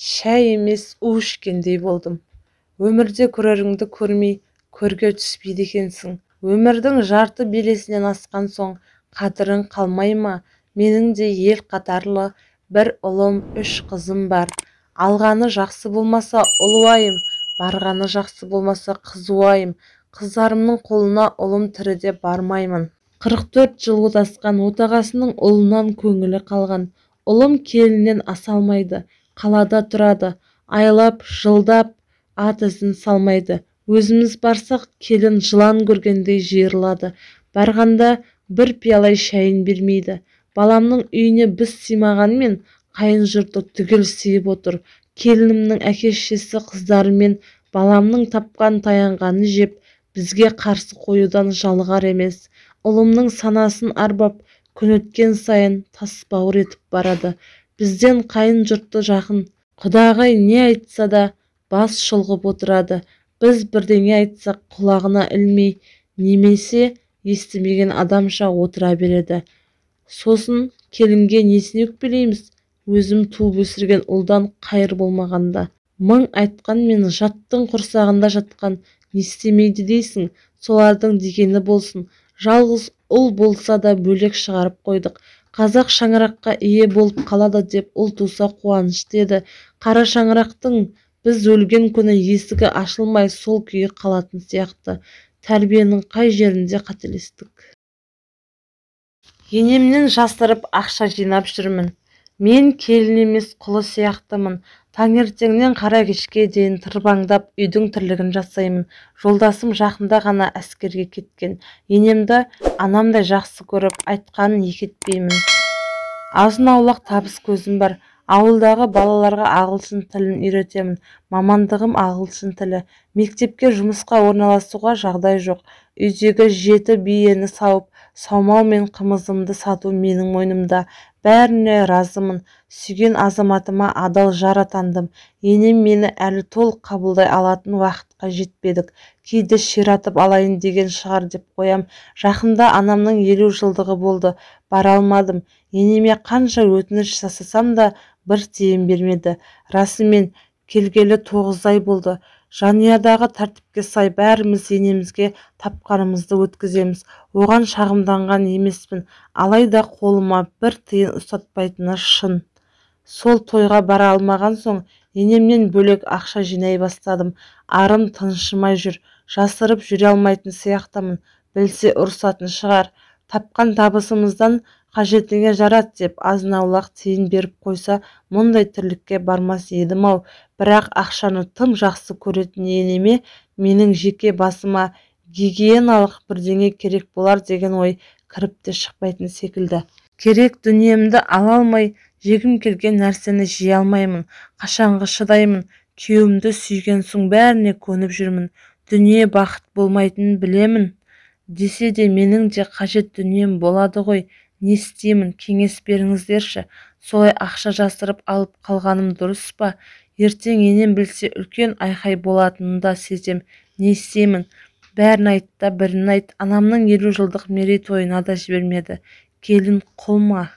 Шәй емес у ішкендей болдым. Өмірде көреріңді көрмей, көрге түспейді екенсің. Өмірдің жарты белесінен асқан соң, қадірің қалмай ма? Менің де ел қатарлы бір ұлым, 3 қызым бар. Алғаны жақсы болмаса ұлуайым, барғаны жақсы болмаса қызуайым. Қыздарымның қолына ұлым тіріде бармаймын. 44 жыл отасқан отағасының ұлынан көңілі қалған. Ұлым келіннен аса алмайды, қалада тұрады, айлап, жылдап ат ізін салмайды. Өзіміз барсақ, келін жылан көргендей жиырылады. Барғанда бір пиала шайын бермейді. Баламның үйіне біз сыймағанмен, қайын жұрты түгел сыйып отыр. Келінімнің әке-шешесі қыздарымен баламның тапқан таянғаны жеп, бізге қарсы қоюдан жалығар емес. Ұлымның санасын арбап, күн өткен сайын тасбауыр етіп барады. Бізден қайын жұрты жақын. Құдағай не айтса да бас шұлғып отырады. Біз бірдеңе айтсақ құлағына ілмей, немесе естімеген адамша отыра береді. Сосын келінге несіне өкпелейміз? Өзім туып өсірген ұлдан қайыр болмағанда. Мың айтқан мен жаттың құрсағында жатқан не істемейді дейсің? Солардың дегені болсын. Жалғыз ұл болса да бөлек шығарып қойдық. Қазақ шаңыраққа ие болып қалады деп ұл туса қуанышты еді. Қара шаңырақтың біз өлген күні есігі ашылмай сол күйі қалатын сияқты. Тәрбиенің қай жерінде қателестік? Енемнен жасырып ақша жинап жүрмін. Мен келін емес құлы сияқтымын. Таңертеңнен қара кешке дейін тырбаңдап үйдің тірлігін жасаймын. Жолдасым жақында ғана әскерге кеткен. Енемді анамдай жақсы көріп, айтқанын екі етпеймін. Азын-аулақ табыс көзім бар. Ауылдағы балаларға ағылшын тілін үйретемін. Мамандығым ағылшын тілі. Мектепке жұмысқа орналасуға жағдай жоқ. Үйдегі 7 биені сауып, саумал мен қымызымды сату менің мойнымда. Бәріне разымын. Сүйген азаматыма адал жар атандым. Енем мені әлі толық қабылдай алатын уақытқа жетпедік. Кейде ширатып алайын деген шығар деп қоям. Жақында анамның 50 жылдығы болды. Бара алмадым. Енеме қанша өтініш жасасам да бір тиын бермеді. Расымен келгелі 9 ай болды. Жанұядағы тәртіпке сай бәріміз енемізге тапқанымызды өткіземіз. Оған шағымданған емеспін. Алайда қолыма бір тиын ұстатпайтыны шын. Сол тойға бара алмаған соң, енемнен бөлек ақша жинай бастадым. Арым тыншымай жүр. Жасырып жүре алмайтын сияқтымын. Білсе ұрсатын шығар. Тапқан табысымыздан қажетіңе жарат деп азын-аулақ тиын беріп қойса, мұндай тірлікке бармас едім-ау. Бірақ ақшаны тым жақсы көретін енеме менің жеке басыма гигиеналық бірдеңе керек болар деген ой кіріп те шықпайтын секілді. Керек дүниемді ала алмай, жегім келген нәрсені жей алмаймын. Қашанғы шыдаймын. Күйеуімді сүйген соң бәріне көніп жүрмін. Дүние бақыт болмайтынын білемін. Десе де менің де қажет дүнием болады ғой. Не істеймін, кеңес беріңіздерші. Солай ақша жасырып алып қалғаным дұрыс па? Ертең енем білсе үлкен айқай болатынын да сезем. Не істеймін? Бәрін айт та бірін айт. Анамның 50 жылдық мерейтойына да жібермеді. Келін құл ма?